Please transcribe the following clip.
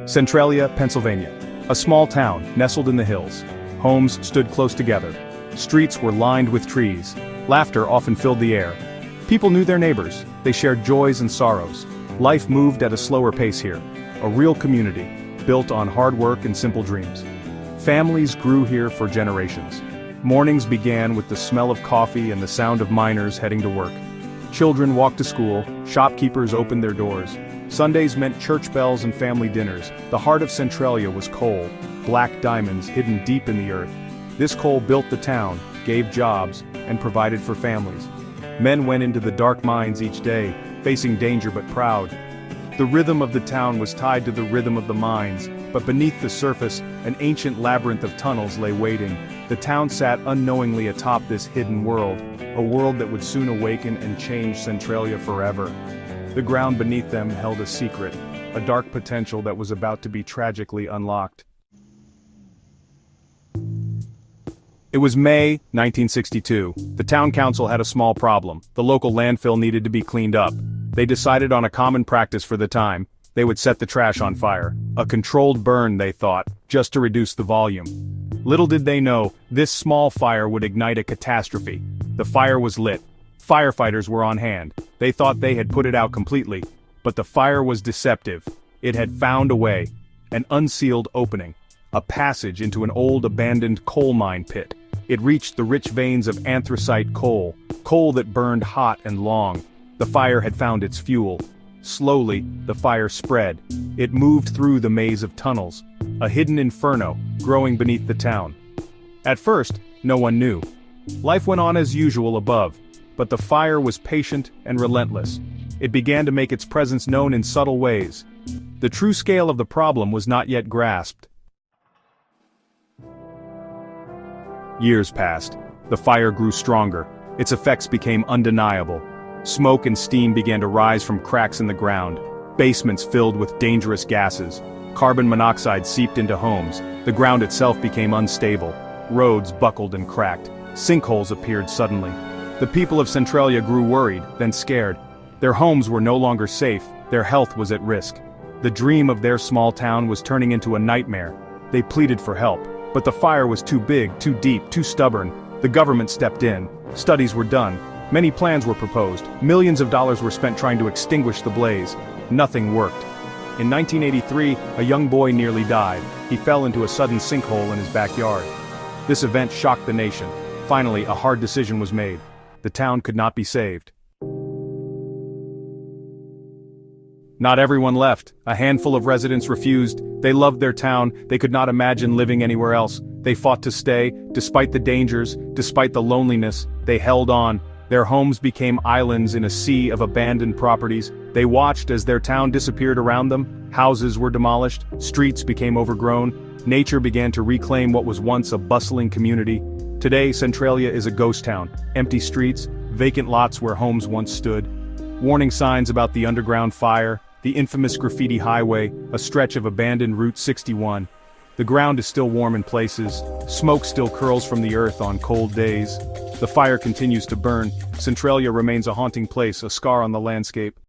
Centralia, Pennsylvania. A small town, nestled in the hills. Homes stood close together. Streets were lined with trees. Laughter often filled the air. People knew their neighbors. They shared joys and sorrows. Life moved at a slower pace here. A real community, built on hard work and simple dreams. Families grew here for generations. Mornings began with the smell of coffee and the sound of miners heading to work. Children walked to school, shopkeepers opened their doors. Sundays meant church bells and family dinners. The heart of Centralia was coal, black diamonds hidden deep in the earth. This coal built the town, gave jobs, and provided for families. Men went into the dark mines each day, facing danger but proud. The rhythm of the town was tied to the rhythm of the mines, but beneath the surface, an ancient labyrinth of tunnels lay waiting. The town sat unknowingly atop this hidden world, a world that would soon awaken and change Centralia forever. The ground beneath them held a secret, a dark potential that was about to be tragically unlocked. It was May 1962. The town council had a small problem. The local landfill needed to be cleaned up. They decided on a common practice for the time. They would set the trash on fire. A controlled burn, they thought, just to reduce the volume. Little did they know, this small fire would ignite a catastrophe. The fire was lit. Firefighters were on hand. They thought they had put it out completely. But the fire was deceptive. It had found a way. An unsealed opening. A passage into an old abandoned coal mine pit. It reached the rich veins of anthracite coal. Coal that burned hot and long. The fire had found its fuel. Slowly, the fire spread. It moved through the maze of tunnels. A hidden inferno, growing beneath the town. At first, no one knew. Life went on as usual above. But the fire was patient and relentless. It began to make its presence known in subtle ways. The true scale of the problem was not yet grasped. Years passed. The fire grew stronger. Its effects became undeniable. Smoke and steam began to rise from cracks in the ground. Basements filled with dangerous gases. Carbon monoxide seeped into homes. The ground itself became unstable. Roads buckled and cracked. Sinkholes appeared suddenly. The people of Centralia grew worried, then scared. Their homes were no longer safe, their health was at risk. The dream of their small town was turning into a nightmare. They pleaded for help, but the fire was too big, too deep, too stubborn. The government stepped in. Studies were done. Many plans were proposed. Millions of dollars were spent trying to extinguish the blaze. Nothing worked. In 1983, a young boy nearly died. He fell into a sudden sinkhole in his backyard. This event shocked the nation. Finally, a hard decision was made. The town could not be saved. Not everyone left. A handful of residents refused. They loved their town. They could not imagine living anywhere else. They fought to stay. Despite the dangers, despite the loneliness, they held on. Their homes became islands in a sea of abandoned properties. They watched as their town disappeared around them. Houses were demolished. Streets became overgrown. Nature began to reclaim what was once a bustling community. Today, Centralia is a ghost town. Empty streets, vacant lots where homes once stood. Warning signs about the underground fire, the infamous graffiti highway, a stretch of abandoned Route 61. The ground is still warm in places. Smoke still curls from the earth on cold days. The fire continues to burn. Centralia remains a haunting place, a scar on the landscape.